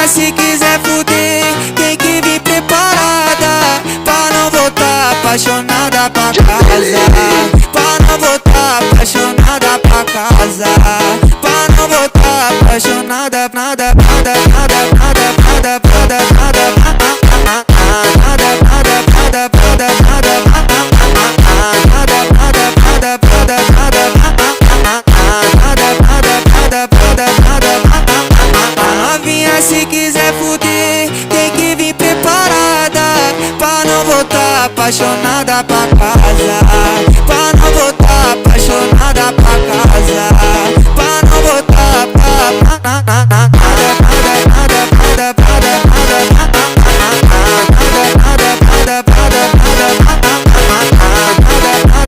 Novinha, se quiser fuder, tem que vir preparada, pra não voltar apaixonada pra casa. Pra não voltar apaixonada pra casa. Pra não voltar apaixonada, nada, nada, nada, nada, nada, nada, nada, novinha, se quiser fuder, tem que vir preparada, pra não voltar apaixonada pra casa.